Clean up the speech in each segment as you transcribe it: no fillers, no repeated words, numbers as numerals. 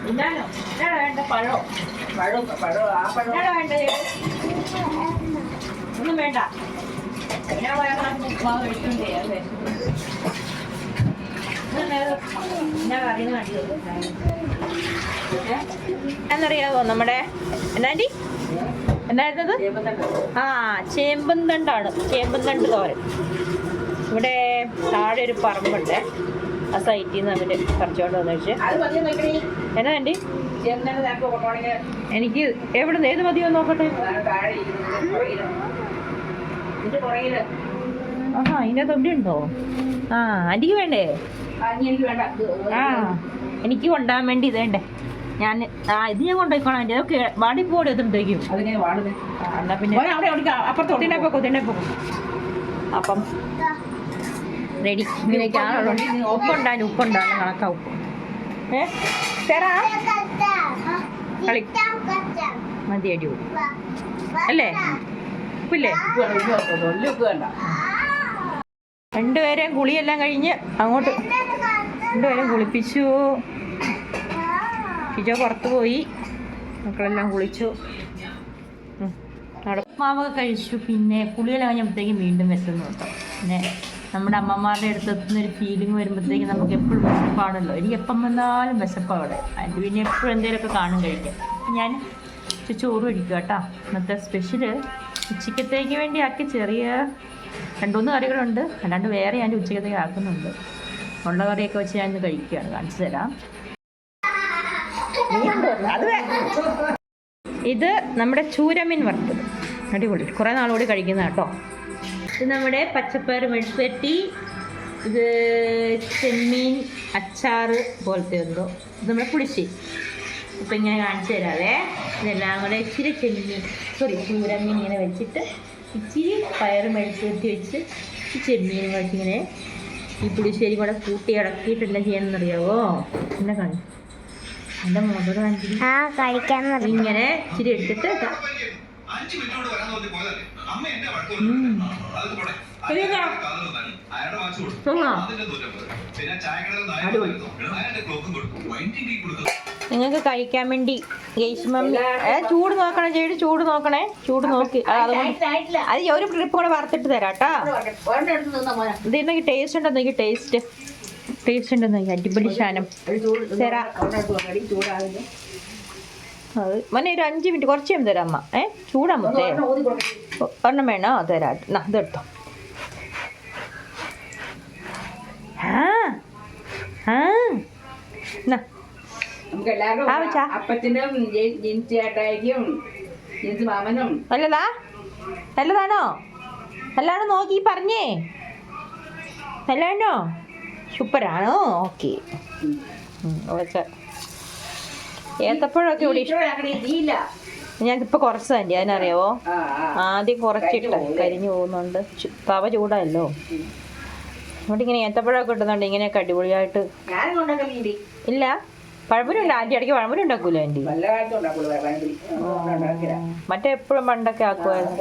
വേണ്ട പഴോ ആ പഴം വേണ്ട ഒന്നും വേണ്ട എന്നറിയാവോ നമ്മുടെ എന്നാണ്ടി എന്നായിരുന്നത്? ആ ചേമ്പും തണ്ടാണ്, ചേമ്പും തണ്ട് തോരൻ. ഇവിടെ താഴെ ഒരു പറമ്പുണ്ട്, ആ സൈറ്റിൽ നിന്ന് അവര് പറിച്ചോണ്ട് വന്നു വെച്ച്. എന്നാ ആൻറ്റി എനിക്ക് എവിടെ ഏത് മതിയോ നോക്കട്ടെ. ആഹാ ഇതിൻ്റെ തൊണ്ടി ഉണ്ടോ? ആ ആൻറ്റിക്ക് വേണ്ടേ? ആ എനിക്ക് കൊണ്ടുപോകാൻ വേണ്ടി ഇത് വേണ്ടേ? ഞാൻ ഇത് ഞാൻ കൊണ്ടുപോയിക്കോളാം ആൻറ്റി. അതൊക്കെ വാടിപ്പോടി എത്തുമ്പോഴത്തേക്കും. എന്നാ പിന്നെ തിണ്ണപ്പോക്കും. അപ്പം റെഡി. ഇങ്ങനെയൊക്കെയാണല്ലോ. ഉപ്പുണ്ടാകും കണക്കാ ഉപ്പ്. തരാ കളി മതിയടി അല്ലേ? ഉപ്പില്ലേ? രണ്ടുപേരെയും കുളിയെല്ലാം കഴിഞ്ഞ് അങ്ങോട്ട് രണ്ടുപേരും കുളിപ്പിച്ചു. ഷിജോ പുറത്ത് പോയി, മക്കളെല്ലാം കുളിച്ചു, മാവൊക്കെ കഴിച്ചു. പിന്നെ കുളിയെല്ലാം കഴിഞ്ഞപ്പോഴത്തേക്കും വീണ്ടും എത്തുന്നു കേട്ടോ. പിന്നെ നമ്മുടെ അമ്മമാരുടെ അടുത്ത് എത്തുന്നൊരു ഫീലിംഗ് വരുമ്പോഴത്തേക്കും നമുക്ക് എപ്പോഴും വിശപ്പാണല്ലോ. എനിക്ക് എപ്പം വന്നാലും വിശപ്പാണ് അവിടെ. അതിന് പിന്നെ എപ്പോഴും എന്തെങ്കിലുമൊക്കെ കാണും കഴിക്കാം. ഞാൻ ചോറ് കഴിക്കുക കേട്ടോ. ഇന്നത്തെ സ്പെഷ്യല് ഉച്ചക്കത്തേക്ക് വേണ്ടി ആക്കി ചെറിയ 2-3 കറികളുണ്ട്, അല്ലാണ്ട് വേറെ ഞാൻ ഉച്ചക്കത്തേക്ക് ആക്കുന്നുണ്ട്. ഉള്ള കറിയൊക്കെ വെച്ച് ഞാൻ ഇന്ന് കഴിക്കുകയാണ്, കാണിച്ചു തരാം. ഇത് നമ്മുടെ ചൂരമീൻ വറുത്തത്, അടിപൊളി, കുറേ നാളുകൂടി കഴിക്കുന്ന കേട്ടോ. ഇത് നമ്മുടെ പച്ചപ്പയർ മെഴുക്കുവരട്ടി, ഇത് ചെമ്മീൻ അച്ചാറ് പോലത്തെ എന്തോ, ഇത് നമ്മുടെ പുളിശ്ശേരി. ഇപ്പം ഇങ്ങനെ കാണിച്ചു തരാവേ. ഇതെല്ലാം കൂടെ ഇച്ചിരി ചൂരമീൻ ഇങ്ങനെ വെച്ചിട്ട് ഇച്ചിരി പയർ മെഴുക്കുവരട്ടി വെച്ച് ഈ ചെമ്മീനും വെച്ച് ഇങ്ങനെ ഈ പുളിശ്ശേരി കൂടെ കൂട്ടി ഇടക്കിയിട്ടെല്ലാം ചെയ്യണമെന്നറിയാവോ? എന്നെ കാണിച്ചു എൻ്റെ മോട്ടോട് കാണിച്ചു. ഇങ്ങനെ ഇച്ചിരി എടുത്തിട്ട് നിങ്ങൾക്ക് കഴിക്കാൻ വേണ്ടി ചൂട് നോക്കണം, ചെയ്ത് ചൂട് നോക്കണേ, ചൂട് നോക്കി അത് ഒരു ട്രിപ്പ് കൂടെ വറുത്തിട്ട് തരാം കേട്ടോ. ഇതെന്നെങ്കിൽ ടേസ്റ്റ് ഉണ്ടെന്നെങ്കിൽ ടേസ്റ്റ് ഉണ്ടെന്നെങ്കിൽ അടിപൊളി സാധനം തരാം. അത് മോനെ ഒരു 5 മിനിറ്റ് കുറച്ച് കഴിയുമ്പോൾ തരാം അമ്മ. ചൂടാകുമ്പത്തേ ഒരെണ്ണം വേണോ? തരാം. ഇതെടുത്തോ. നല്ലതാണോ? നല്ലതാണോ നോക്കി പറഞ്ഞേ. നല്ലതാണോ? സൂപ്പറാണോ? ഓക്കെ. ഏത്തപ്പഴമൊക്കെ ഇവിടെ ഇഷ്ടമില്ല. ഞാനിപ്പോൾ കുറച്ച് തന്നെ, അതിനറിയാവോ? ആദ്യം കുറച്ചിട്ട് കരിഞ്ഞു പോകുന്നുണ്ട്, തവ ചൂടായല്ലോ. ഇവിടെ ഇങ്ങനെ ഏത്തപ്പഴമൊക്കെ കിട്ടുന്നുണ്ട്, ഇങ്ങനെയൊക്കെ അടിപൊളിയായിട്ട്. ഇല്ല പഴംപൊരി ആൻറ്റി ഇടയ്ക്ക് പഴംപൊരി ഉണ്ടാക്കൂല ആൻറ്റി? മറ്റേ എപ്പോഴും പണ്ടൊക്കെ ആക്കുമായിരുന്നു.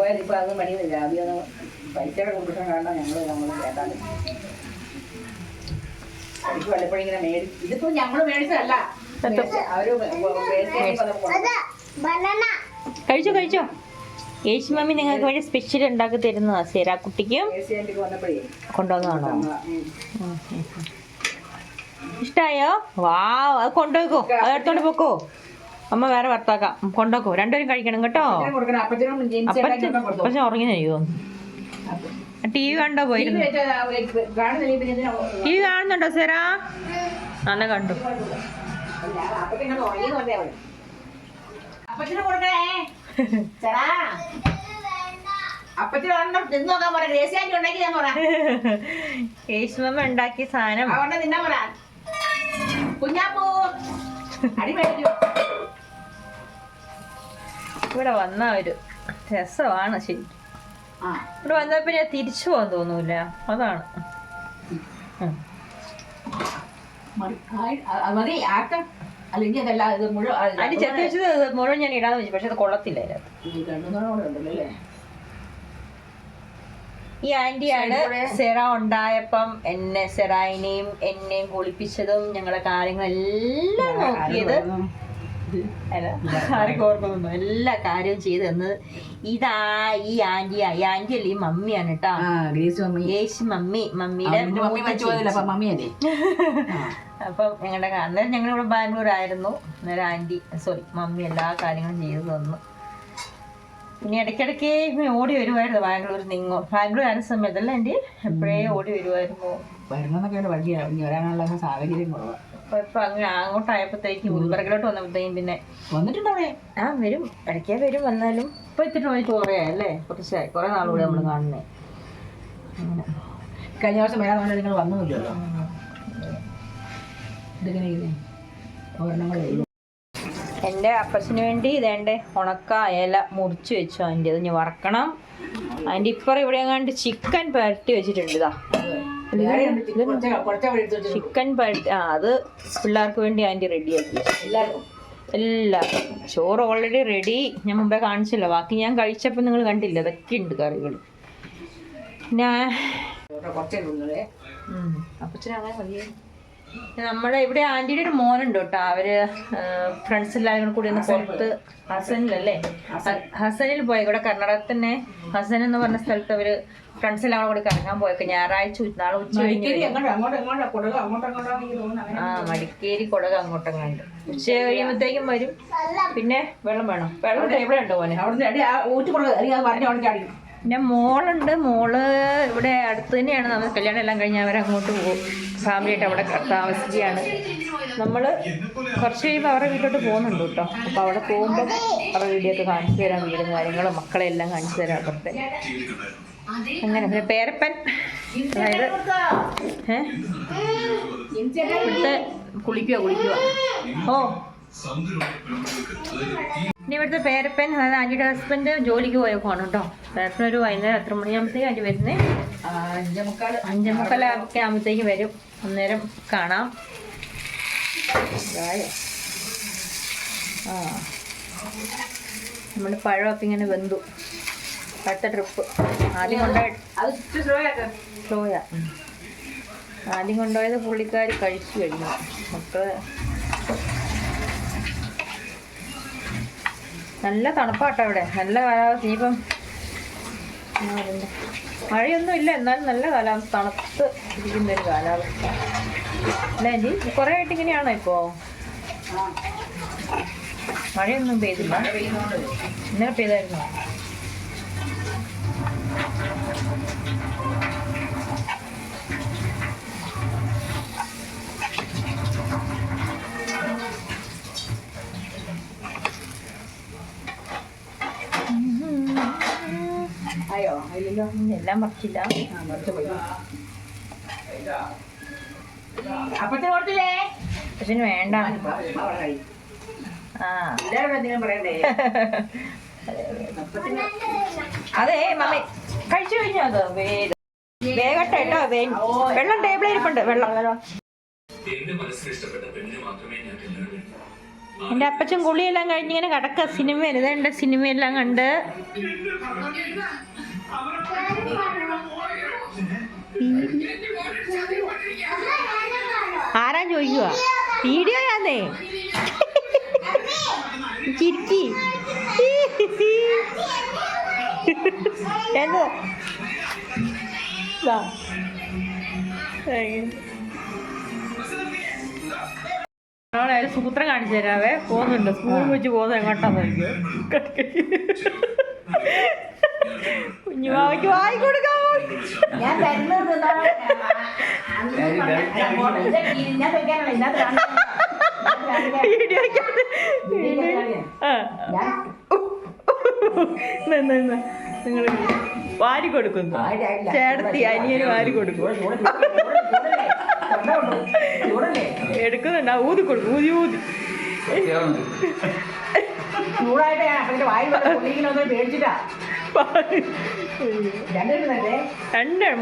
കഴിച്ചോ. യേശു മമ്മി നിങ്ങൾക്ക് വേണ്ടി സ്പെഷ്യൽ ഉണ്ടാക്കി തരുന്നതാ. സേരാക്കുട്ടിക്കും കൊണ്ടുവന്നതാണോ? ഇഷ്ടായോ? വാവ്, അത് കൊണ്ടുപോക്കോ, അത് എടുത്തോണ്ട് പോക്കോ. അമ്മ വേറെ ഭർത്താക്കാം, കൊണ്ടുപോക്കോ. രണ്ടുപേരും കഴിക്കണം കേട്ടോ. അപ്പച്ചൻ ഉറങ്ങി തരുമോ? ടി വി കണ്ടോ? പോയിരുന്നു. ടി വി കാണുന്നുണ്ടോ സേരാ? നല്ല കണ്ടു. യേശുമമ്മ ഉണ്ടാക്കിയ സാധനം ഇവിടെ വന്ന ഒരു രസമാണ്. ശരി, ഇവിടെ വന്നപ്പോ ഞാൻ തിരിച്ചു പോകാൻ തോന്നൂല, അതാണ്. അതിന് ചെത്തി വെച്ചത് മുഴുവൻ ഞാൻ ഇടാന്ന് വെച്ചു, പക്ഷെ അത് കൊള്ളത്തില്ല. അതിനകത്ത് ഈ ആന്റിയാണ് സെറ ഉണ്ടായപ്പം സെറായിനെയും എന്നെയും കുളിപ്പിച്ചതും ഞങ്ങളെ കാര്യങ്ങളെല്ലാം നോക്കിയത്. ആർക്കും ഓർമ്മൊന്നും എല്ലാ കാര്യവും ചെയ്തു തന്നത് ഇതാ ഈ ആന്റി അല്ലേ ഈ മമ്മിയാണ് കേട്ടോ. യേശു മമ്മിയുടെ അപ്പം ഞങ്ങളുടെ അന്നേരം ഞങ്ങളിവിടെ ബാംഗ്ലൂർ ആയിരുന്നു. അന്നേരം മമ്മി എല്ലാ കാര്യങ്ങളും ചെയ്തു തന്നു. പിന്നെ ഇടയ്ക്കിടയ്ക്ക് ഓടി വരുമായിരുന്നു ബാംഗ്ലൂർ ആയിരുന്ന സമയത്തല്ല ആന്റി എപ്പോഴേ ഓടി വരുമായിരുന്നു. സാഹചര്യം കുറവാണ്. ഇപ്പൊ അങ്ങനെ അങ്ങോട്ടായപ്പോഴത്തേക്കും ഉൾപ്പറകിലോട്ട് വന്നപ്പോഴത്തേക്കും പിന്നെ വന്നിട്ടുണ്ടോ അവിടെ? വരും, ഇടയ്ക്കേ വരും. വന്നാലും ഇപ്പൊ എത്തിട്ട് പോയിട്ട് കുറേയല്ലേ, കുറച്ചായി, കുറെ നാളുകൂടെ നമ്മൾ കാണുന്നേ. അങ്ങനെ കഴിഞ്ഞ വർഷം വരാൻ നിങ്ങൾ വന്നില്ലല്ലോ. എൻ്റെ അപ്പച്ചന് വേണ്ടി ഇതേണ്ട ഉണക്ക ഇല മുറിച്ച് വെച്ചു ആൻറ്റി. അത് ഞാൻ വറക്കണം. ആൻറ്റി ഇപ്പറ ഇവിടെ എങ്ങാണ്ട് ചിക്കൻ പരട്ടി വെച്ചിട്ടുണ്ട്. ഇതാ ചിക്കൻ പരട്ടി, അത് പിള്ളേർക്ക് വേണ്ടി ആൻറ്റി റെഡിയാക്കി. എല്ലാവർക്കും ചോറ് ഓൾറെഡി റെഡി. ഞാൻ മുമ്പേ കാണിച്ചല്ലോ, ബാക്കി ഞാൻ കഴിച്ചപ്പോൾ നിങ്ങൾ കണ്ടില്ല. അതൊക്കെ ഉണ്ട് കറികൾ. പിന്നെ അപ്പച്ചനങ്ങനെ മതി. നമ്മുടെ ഇവിടെ ആൻറ്റിയുടെ ഒരു മോനുണ്ട് കേട്ടോ. അവര് ഫ്രണ്ട്സ് എല്ലാവരും കൂടി ഒന്ന് പുറത്ത് ഹസനിൽ പോയി. ഇവിടെ കർണാടകത്തിൽ തന്നെ ഹസൻ എന്ന് പറഞ്ഞ സ്ഥലത്ത് അവര് ഫ്രണ്ട്സ് എല്ലാം കൂടി കറങ്ങാൻ പോയൊക്കെ. ഞായറാഴ്ച നാളെ ഉച്ച മടിക്കേരി കൊടക് അങ്ങോട്ടങ്ങാണ്ട് ഉച്ച കഴിയുമ്പോഴത്തേക്കും വരും. പിന്നെ വെള്ളം വേണം. വെള്ളം എവിടെ ഉണ്ടോ മോനെ? പിന്നെ മോളുണ്ട്. മോള് ഇവിടെ അടുത്ത് തന്നെയാണ്. നമ്മൾ കല്യാണം എല്ലാം കഴിഞ്ഞ് അവരങ്ങോട്ട് പോകും. ഫാമിലിയായിട്ട് അവിടെ താമസിക്കുകയാണ്. നമ്മൾ കുറച്ച് കഴിയുമ്പോൾ അവരുടെ വീട്ടിലോട്ട് പോകുന്നുണ്ട് കേട്ടോ. അപ്പോൾ അവിടെ പോകുമ്പോൾ അവരുടെ വീഡിയോ ഒക്കെ കാണിച്ചു തരാം. വീടും കാര്യങ്ങളും മക്കളെല്ലാം കാണിച്ചു തരാം അപ്പുറത്തെ. അങ്ങനെ പിന്നെ പേരപ്പൻ, അതായത് ഇവിടുത്തെ കുളിക്കുക. ഓ ഇനി ഇവിടുത്തെ പേരപ്പൻ, അതായത് ആൻറ്റിയുടെ ഹസ്ബൻഡ് ജോലിക്ക് പോയേക്കാണ് കേട്ടോ. പേരപ്പൻ ഒരു വൈകുന്നേരം എത്ര മണിയാകുമ്പോഴത്തേക്കും ആൻറ്റി വരുന്നത്? 5:45 ആകുമ്പോഴത്തേക്ക് വരും. അന്നേരം കാണാം. നമ്മുടെ പഴമൊക്കെ ഇങ്ങനെ വെന്തു. അടുത്ത ട്രിപ്പ് ആദ്യം കൊണ്ടുപോയത് പുള്ളിക്കാർ കഴിച്ചു കഴിഞ്ഞു. മക്കള് നല്ല തണുപ്പാട്ടോ ഇവിടെ, നല്ല കാലാവസ്ഥ. ഇനിയിപ്പം മഴയൊന്നും ഇല്ല, എന്നാലും നല്ല കാലാവസ്ഥ, തണുത്ത് ഇരിക്കുന്നൊരു കാലാവസ്ഥ അല്ലേ ആൻറ്റി? കുറേ ആയിട്ട് ഇങ്ങനെയാണോ ഇപ്പോൾ? മഴയൊന്നും പെയ്തില്ല. ഇന്നലെ പെയ്തായിരുന്നോ? എല്ലാം പറിച്ചില്ല. അപ്പച്ചന് വേണ്ട. അതെ മമ്മി കഴിച്ചു കഴിഞ്ഞു. അത് വേഗട്ടെ കേട്ടോ. വെള്ളം ടേബിളിൽ ഇരിപ്പുണ്ട്. വെള്ളം എൻ്റെ അപ്പച്ചൻ കുളിയെല്ലാം കഴിഞ്ഞിങ്ങനെ കിടക്കുക. സിനിമയിൽ ഇതേണ്ട സിനിമയെല്ലാം കണ്ട് ആരാ ചോദിക്കുക? വീഡിയോയാന്നേ. ചിരിക്കി എന്താ സൂത്രം കാണിച്ചു തരാവേ. പോകുന്നുണ്ട്, സ്കൂൾ വെച്ച് പോകുന്നത് എങ്ങോട്ടാന്ന് നോക്കിയോ. കുഞ്ഞുമാവയ്ക്ക് വായി കൊടുക്കാൻ നിങ്ങൾ വാരി കൊടുക്കുന്നു. ചേട്ടത്തി അനിയന് വാരി കൊടുക്കും. എടുക്കുന്നുണ്ട്. ഊതി കൊടുക്കും. ഊതി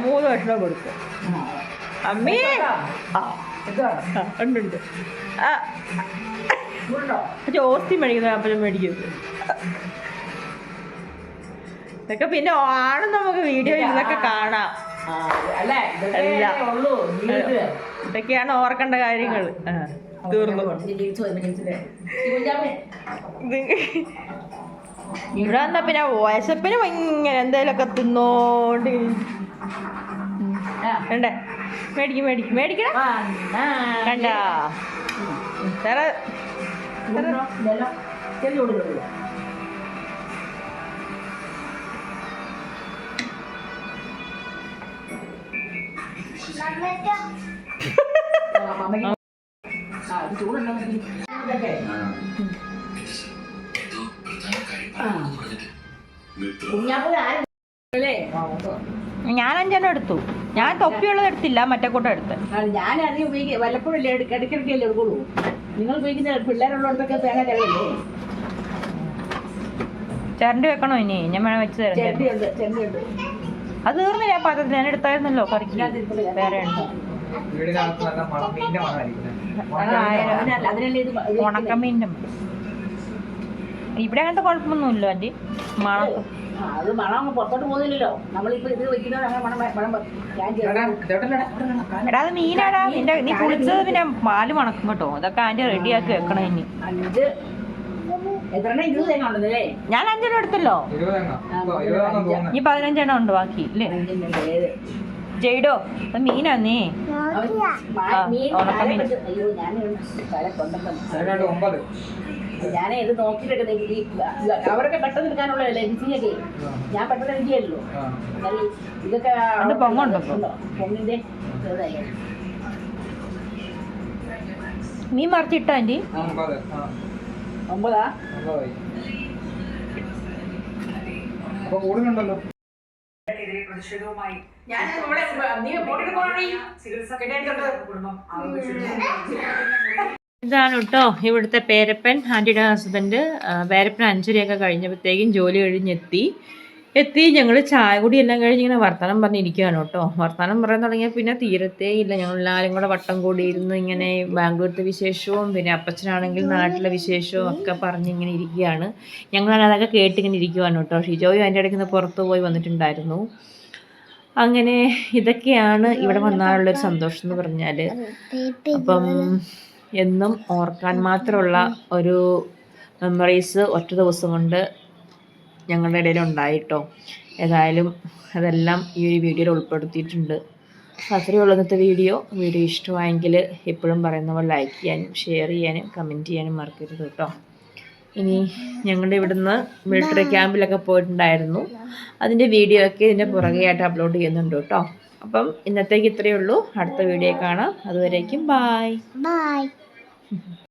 മൂന്ന് വർഷം കൊടുക്കും. അമ്മേ ഉണ്ട്. ഓസ്തി മേടിക്കുന്നത് അപ്പഴം മേടിക്കുന്നത്. ഇതൊക്കെ പിന്നെ ആണ് നമുക്ക് വീഡിയോയിൽ ഇതൊക്കെ കാണാം. അല്ല അല്ല. ഉള്ളൂ ജീവിതത്തില്. ഇതൊക്കെയാണ് ഓർക്കേണ്ട കാര്യങ്ങൾ. തീർന്നു. ഇവിടെ വന്നാ പിന്നെ വിശപ്പിന് ഭയങ്കര എന്തേലൊക്കെ തിന്നോണ്ട് വേണ്ടേ? മേടിക്കണം കണ്ട വേറെ ഞാൻ 5 എടുത്തു. ഞാൻ തൊപ്പിയുള്ളത് എടുത്തില്ല, മറ്റേ കൂട്ടം എടുത്ത്. ഞാൻ അധികം ഉപയോഗിക്കുക വല്ലപ്പോഴും ഇടയ്ക്കിടയ്ക്കല്ലേ എടുക്കുള്ളൂ. നിങ്ങൾ ഉപയോഗിക്കുന്ന പിള്ളേരുള്ളടത്തൊക്കെ തേങ്ങ ചെലവല്ലേ? ചിരണ്ടി വെക്കണോ ഇനി? ഞാൻ വേണം വെച്ച് തരാം. ചെരണ്ടിയുണ്ട്, ചെരണ്ടിയുണ്ട്. അത് തീർന്നില്ല പാത്രത്തിൽ. ഞാൻ എടുത്തായിരുന്നല്ലോ കറിക്ക്. വേറെ ഉണ്ട്. ഉണക്കമീൻ്റെ ഇവിടെ അങ്ങനത്തെ കുഴപ്പമൊന്നുമില്ല ആൻറ്റി. മണം അത് മണം പുറത്തോട്ട് പോകുന്നില്ലല്ലോ. നമ്മളിപ്പോ ഇത് വെക്കുന്നവർ എടാ അത് മീനാടാ. നീ കുളിച്ചത് പിന്നെ പാല് മണക്കും കേട്ടോ. അതൊക്കെ ആൻറ്റി റെഡിയാക്കി വെക്കണം ഇനി. ഞാൻ 5 എടുത്തല്ലോ. ഇനി 15 ഉണ്ട് ബാക്കി ഇല്ലേ? ജയ്ഡോ അത് മീനാ നീ? ഉണക്കമീൻ. ഞാനേ ഇത് നോക്കിയിട്ടൊക്കെ അവരൊക്കെ പെട്ടെന്ന് എടുക്കാനുള്ളതല്ലേ രുചിയൊക്കെ. ഞാൻ പെട്ടെന്ന് രുചിയല്ലോ. ഇതൊക്കെ പൊങ്ങുണ്ടോ? പൊങ്ങിന്റെ ചെറുതായി. മീൻ മറിച്ചിട്ടോ ആൻറ്റി? 9 ഇതാണ് കേട്ടോ ഇവിടുത്തെ പേരപ്പൻ. ആൻറ്റിയുടെ ഹസ്ബൻഡ് പേരപ്പൻ 5:30 കഴിഞ്ഞപ്പോഴത്തേക്കും ജോലി കഴിഞ്ഞെത്തി. ഞങ്ങൾ ചായ കൂടി എല്ലാം കഴിഞ്ഞ് ഇങ്ങനെ വർത്തമാനം പറഞ്ഞിരിക്കുകയാണ് കേട്ടോ. വർത്തമാനം പറയാൻ തുടങ്ങിയാൽ പിന്നെ തീരത്തേ ഇല്ല. ഞങ്ങളെല്ലാവരും കൂടെ വട്ടം കൂടി ഇരുന്ന് ഇങ്ങനെ ബാംഗ്ലൂരിലത്തെ വിശേഷവും പിന്നെ അപ്പച്ചനാണെങ്കിൽ നാട്ടിലെ വിശേഷവും ഒക്കെ പറഞ്ഞിങ്ങനെ ഇരിക്കുകയാണ്. ഞങ്ങളതൊക്കെ കേട്ടിങ്ങനെ ഇരിക്കുവാണ് കേട്ടോ. ഷിജോയും അതിൻ്റെ ഇടയ്ക്ക് നിന്ന് പുറത്ത് പോയി വന്നിട്ടുണ്ടായിരുന്നു. അങ്ങനെ ഇതൊക്കെയാണ് ഇവിടെ വന്നാലുള്ളൊരു സന്തോഷം എന്ന് പറഞ്ഞാൽ. അപ്പം എന്നും ഓർക്കാൻ മാത്രമുള്ള ഒരു മെമ്മറീസ് ഒറ്റ ദിവസം കൊണ്ട് ഞങ്ങളുടെ ഇടയിൽ ഉണ്ടായിട്ടോ. ഏതായാലും അതെല്ലാം ഈ ഒരു വീഡിയോയിൽ ഉൾപ്പെടുത്തിയിട്ടുണ്ട്. അത്രയേ ഉള്ളൂ ഇന്നത്തെ വീഡിയോ. ഇഷ്ടമായെങ്കിൽ എപ്പോഴും പറയുന്ന പോലെ ലൈക്ക് ചെയ്യാനും ഷെയർ ചെയ്യാനും കമൻറ്റ് ചെയ്യാനും മറക്കരുത് കേട്ടോ. ഇനി ഞങ്ങളുടെ ഇവിടുന്ന് മിലിറ്ററി ക്യാമ്പിലൊക്കെ പോയിട്ടുണ്ടായിരുന്നു. അതിൻ്റെ വീഡിയോ ഒക്കെ ഇതിൻ്റെ പുറകെയായിട്ട് അപ്ലോഡ് ചെയ്യുന്നുണ്ട് കേട്ടോ. അപ്പം ഇന്നത്തേക്ക് ഇത്രയേ ഉള്ളൂ. അടുത്ത വീഡിയോ കാണാം. അതുവരേക്കും ബായ്.